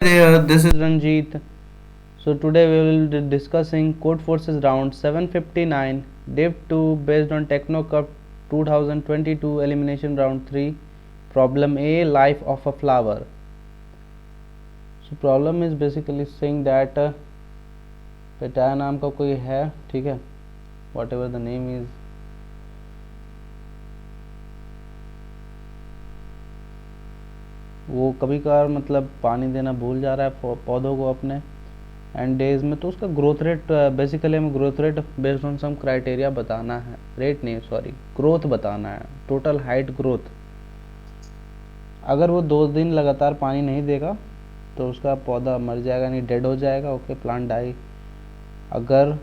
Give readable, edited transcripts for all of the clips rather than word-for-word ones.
There, this is Ranjit. So today we will be discussing Code Forces round 759 Div 2 based on Techno Cup 2022 elimination round 3. Problem A, life of a flower. So problem is basically saying that पेटाया नाम का कोई है, ठीक है, what ever the name is, वो कभी कभार मतलब पानी देना भूल जा रहा है पौधों को अपने एंड डेज में, तो उसका ग्रोथ रेट बेसिकली हमें growth rate based on some criteria बताना है, रेट नहीं सॉरी ग्रोथ बताना है, टोटल हाइट ग्रोथ। अगर वो 2 दिन लगातार पानी नहीं देगा तो उसका पौधा मर जाएगा, नहीं डेड हो जाएगा, ओके, प्लांट डाई। अगर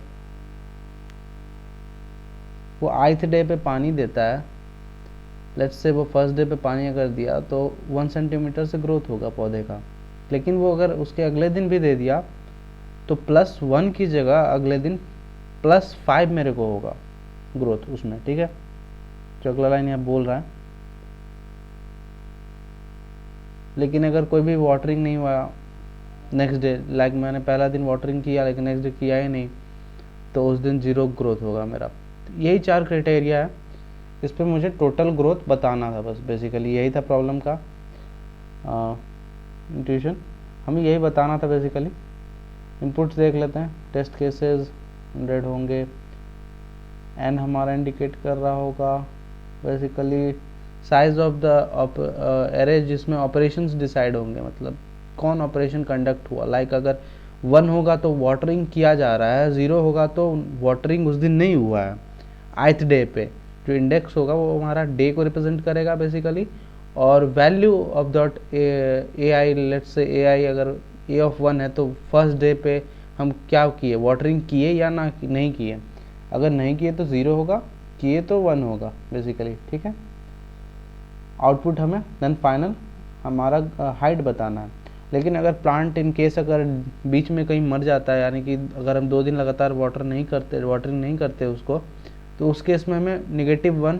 वो 8th डे पे पानी देता है, लेट्स से वो फर्स्ट डे पे पानी अगर दिया तो 1 सेंटीमीटर से ग्रोथ होगा पौधे का, लेकिन वो अगर उसके अगले दिन भी दे दिया तो +1 की जगह अगले दिन +5 मेरे को होगा ग्रोथ उसमें, ठीक है, जो अगला लाइन यहाँ बोल रहा है। लेकिन अगर कोई भी वाटरिंग नहीं हुआ नेक्स्ट डे, लाइक मैंने पहला दिन वाटरिंग किया लेकिन नेक्स्ट डे किया ही नहीं, तो उस दिन 0 ग्रोथ होगा मेरा। यही 4 क्राइटेरिया है, इस पर मुझे टोटल ग्रोथ बताना था, बस बेसिकली यही था प्रॉब्लम का इंट्यूशन, हमें यही बताना था बेसिकली। इनपुट्स देख लेते हैं, टेस्ट केसेस 100 होंगे, एन हमारा इंडिकेट कर रहा होगा basically size of the array जिसमें ऑपरेशंस डिसाइड होंगे, मतलब कौन ऑपरेशन कंडक्ट हुआ, लाइक अगर 1 होगा तो वाटरिंग किया जा रहा है, 0 होगा तो वाटरिंग उस दिन नहीं हुआ है। 8th डे पे जो इंडेक्स होगा वो हमारा डे को रिप्रेजेंट करेगा बेसिकली, और value of dot A I, let's say ए आई अगर ए ऑफ 1 है तो फर्स्ट डे पे हम क्या किए, वाटरिंग किए या ना नहीं किए। अगर नहीं किए तो 0 होगा, किए तो 1 होगा बेसिकली, ठीक है। आउटपुट हमें देन फाइनल हमारा हाइट बताना है। लेकिन अगर प्लांट इन केस अगर बीच में कहीं मर जाता है, यानी कि अगर हम 2 दिन लगातार वाटरिंग नहीं करते उसको, तो उस केस में हमें -1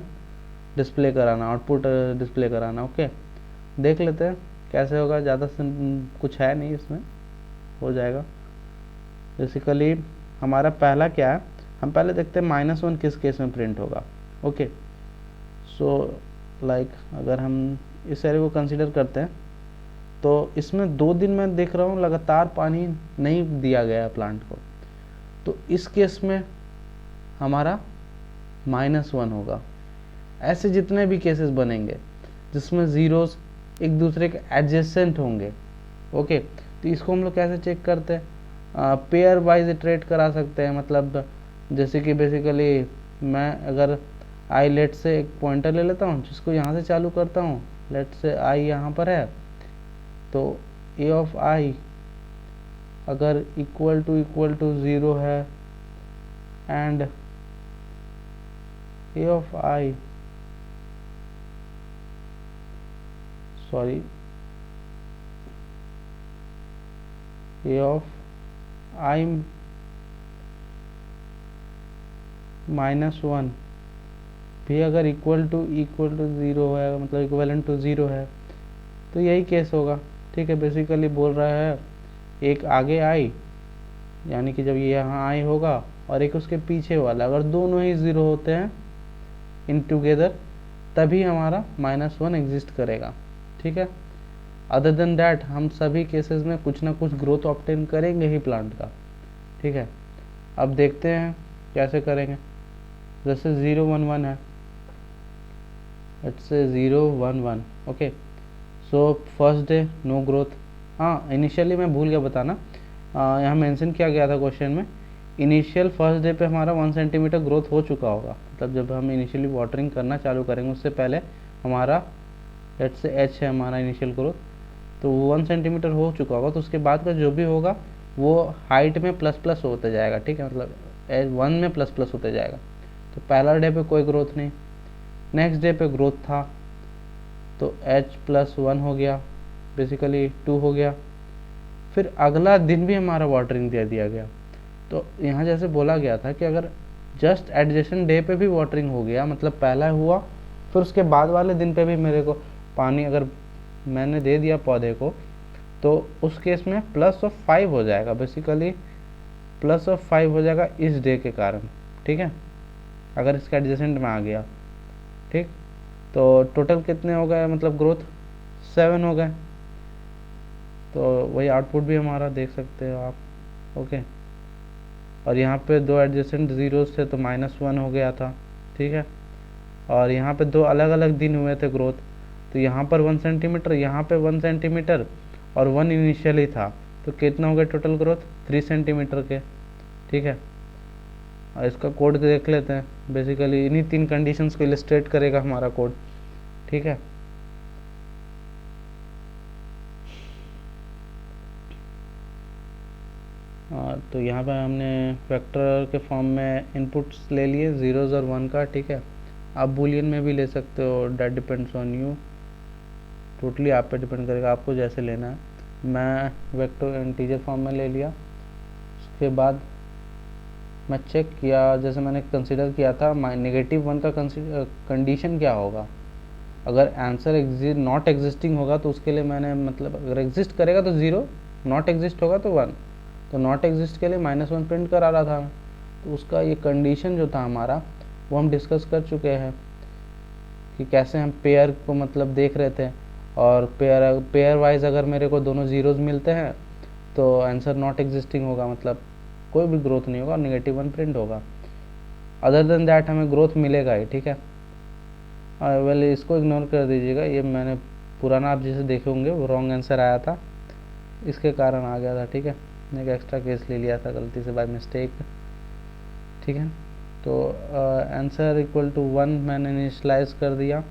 डिस्प्ले कराना, आउटपुट डिस्प्ले कराना, ओके। देख लेते हैं कैसे होगा, ज़्यादा कुछ है नहीं इसमें, हो जाएगा। बेसिकली हमारा पहला क्या है, हम पहले देखते हैं -1 किस केस में प्रिंट होगा, ओके। सो लाइक अगर हम इस एरे को कंसीडर करते हैं तो इसमें 2 दिन मैं देख रहा हूँ लगातार पानी नहीं दिया गया प्लांट को, तो इस केस में हमारा -1 होगा। ऐसे जितने भी केसेस बनेंगे जिसमें ज़ीरोस एक दूसरे के एडजेसेंट होंगे, ओके, तो इसको हम लोग कैसे चेक करते हैं, पेयर वाइज इटरेट करा सकते हैं। मतलब जैसे कि बेसिकली मैं अगर आई लेट से एक पॉइंटर ले लेता हूँ जिसको यहाँ से चालू करता हूँ, लेट से आई यहाँ पर है, तो ए ऑफ आई अगर इक्वल टू 0 है and A of I sorry A of I -1 भी अगर इक्वल टू 0 है, मतलब इक्वलेंट टू 0 है, तो यही केस होगा, ठीक है। बेसिकली बोल रहा है एक आगे आई, यानी कि जब ये यहाँ आई होगा, और एक उसके पीछे वाला, अगर दोनों ही 0 होते हैं इन टुगेदर तभी हमारा -1 एग्जिस्ट करेगा, ठीक है। अदर देन दैट हम सभी केसेस में कुछ ना कुछ ग्रोथ ऑब्टेन करेंगे ही प्लांट का, ठीक है। अब देखते हैं कैसे करेंगे। जैसे 0 1 1 है, let's say 0 1 1, okay. So first day no growth. हाँ, इनिशियली मैं भूल गया बताना, यहाँ मेंशन किया गया था क्वेश्चन में, इनिशियल फर्स्ट डे पे हमारा 1 सेंटीमीटर ग्रोथ हो चुका होगा, मतलब जब हम इनिशियली वाटरिंग करना चालू करेंगे उससे पहले हमारा लेट्स से h है हमारा इनिशियल ग्रोथ, तो वो 1 सेंटीमीटर हो चुका होगा, तो उसके बाद का जो भी होगा वो हाइट में ++ होते जाएगा, ठीक है, मतलब 1 में ++ होते जाएगा। तो पहला डे पे कोई ग्रोथ नहीं, नेक्स्ट डे पे ग्रोथ था तो h+1 हो गया, बेसिकली 2 हो गया। फिर अगला दिन भी हमारा वाटरिंग दे दिया गया, तो यहाँ जैसे बोला गया था कि अगर जस्ट एडजेसेंट डे पे भी वाटरिंग हो गया, मतलब पहला हुआ फिर उसके बाद वाले दिन पे भी मेरे को पानी अगर मैंने दे दिया पौधे को, तो उस केस में +5 हो जाएगा, बेसिकली +5 हो जाएगा इस डे के कारण, ठीक है, अगर इसका एडजेसेंट में आ गया, ठीक। तो टोटल कितने हो गए, मतलब ग्रोथ 7 हो गए। तो वही आउटपुट भी हमारा देख सकते हो आप, ओके। और यहाँ पे 2 एडजेसेंट ज़ीरोस थे तो -1 हो गया था, ठीक है। और यहाँ पे 2 अलग अलग दिन हुए थे ग्रोथ, तो यहाँ पर 1 सेंटीमीटर, यहाँ पे 1 सेंटीमीटर और 1 इनिशियली था, तो कितना हो गया टोटल ग्रोथ 3 सेंटीमीटर के, ठीक है। और इसका कोड देख लेते हैं, बेसिकली इन्हीं 3 कंडीशंस को इलस्ट्रेट करेगा हमारा कोड, ठीक है। तो यहाँ पे हमने वेक्टर के फॉर्म में इनपुट्स ले लिए 0s और 1 का, ठीक है। आप बूलियन में भी ले सकते हो, that depends on you, totally आप पे डिपेंड करेगा, आपको जैसे लेना है। मैं वेक्टर इंटीजर फॉर्म में ले लिया। उसके बाद मैं चेक किया, जैसे मैंने कंसिडर किया था -1 का कंडीशन क्या होगा। अगर आंसर नॉट एग्जिस्टिंग होगा तो उसके लिए मैंने, मतलब अगर एग्जिस्ट करेगा तो 0, नॉट एग्जिस्ट होगा तो 1, तो नॉट एग्जिस्ट के लिए -1 प्रिंट करा रहा था। तो उसका ये कंडीशन जो था हमारा, वो हम डिस्कस कर चुके हैं कि कैसे हम पेयर को मतलब देख रहे थे, और पेयर वाइज अगर मेरे को दोनों ज़ीरोज़ मिलते हैं तो आंसर नॉट एग्जिस्टिंग होगा, मतलब कोई भी ग्रोथ नहीं होगा, -1 प्रिंट होगा। अदर देन दैट हमें ग्रोथ मिलेगा ही, ठीक है। वेल इसको इग्नोर कर दीजिएगा, ये मैंने पुराना आप जैसे देखे होंगे वो रॉन्ग आंसर आया था, इसके कारण आ गया था, ठीक है। एक एक्स्ट्रा केस ले लिया था गलती से बाय मिस्टेक, ठीक है। तो आंसर =1 मैंने इनिशलाइज कर दिया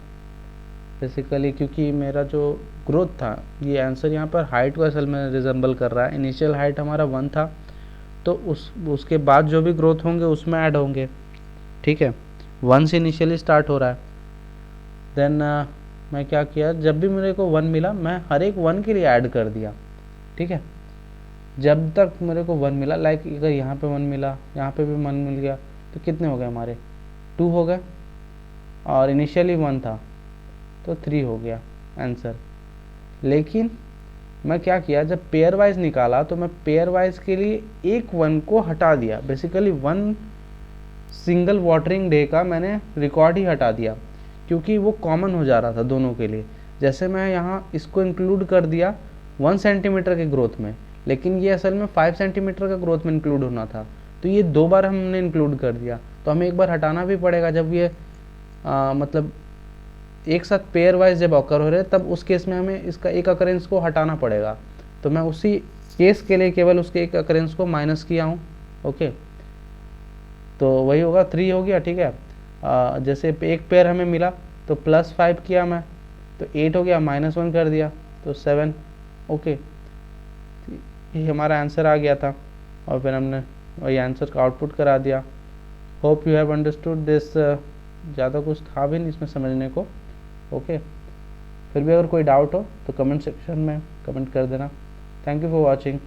बेसिकली, क्योंकि मेरा जो ग्रोथ था, ये आंसर यहाँ पर हाइट को असल में रिजेंबल कर रहा है। इनिशियल हाइट हमारा 1 था, तो उसके बाद जो भी ग्रोथ होंगे उसमें ऐड होंगे, ठीक है। 1 से इनिशियली स्टार्ट हो रहा है। देन मैं क्या किया, जब भी मेरे को 1 मिला मैं हर एक 1 के लिए ऐड कर दिया, ठीक है। जब तक मेरे को 1 मिला, लाइक अगर यहाँ पे 1 मिला, यहाँ पे भी 1 मिल गया, तो कितने हो गए हमारे 2 हो गए, और इनिशियली 1 था तो 3 हो गया आंसर। लेकिन मैं क्या किया, जब पेयर वाइज निकाला तो मैं पेयर वाइज के लिए एक 1 को हटा दिया, बेसिकली 1 सिंगल वाटरिंग डे का मैंने रिकॉर्ड ही हटा दिया, क्योंकि वो कॉमन हो जा रहा था दोनों के लिए। जैसे मैं यहाँ इसको इंक्लूड कर दिया 1 सेंटीमीटर के ग्रोथ में, लेकिन ये असल में 5 सेंटीमीटर का ग्रोथ में इंक्लूड होना था, तो ये 2 बार हमने इंक्लूड कर दिया, तो हमें एक बार हटाना भी पड़ेगा। जब ये मतलब एक साथ पेयर वाइज जब ऑकर हो रहे तब उस केस में हमें इसका एक अकरेंस को हटाना पड़ेगा, तो मैं उसी केस के लिए केवल उसके एक अकरेंस को माइनस किया हूँ, ओके। तो वही होगा 3 हो गया, ठीक है। जैसे एक पेयर हमें मिला तो +5 किया मैं, तो 8 हो गया, -1 कर दिया तो 7, ओके। ये हमारा आंसर आ गया था, और फिर हमने वही आंसर का आउटपुट करा दिया। Hope you have understood this. ज़्यादा कुछ था भी नहीं इसमें समझने को, ओके। फिर भी अगर कोई डाउट हो तो कमेंट सेक्शन में कमेंट कर देना। Thank you for watching.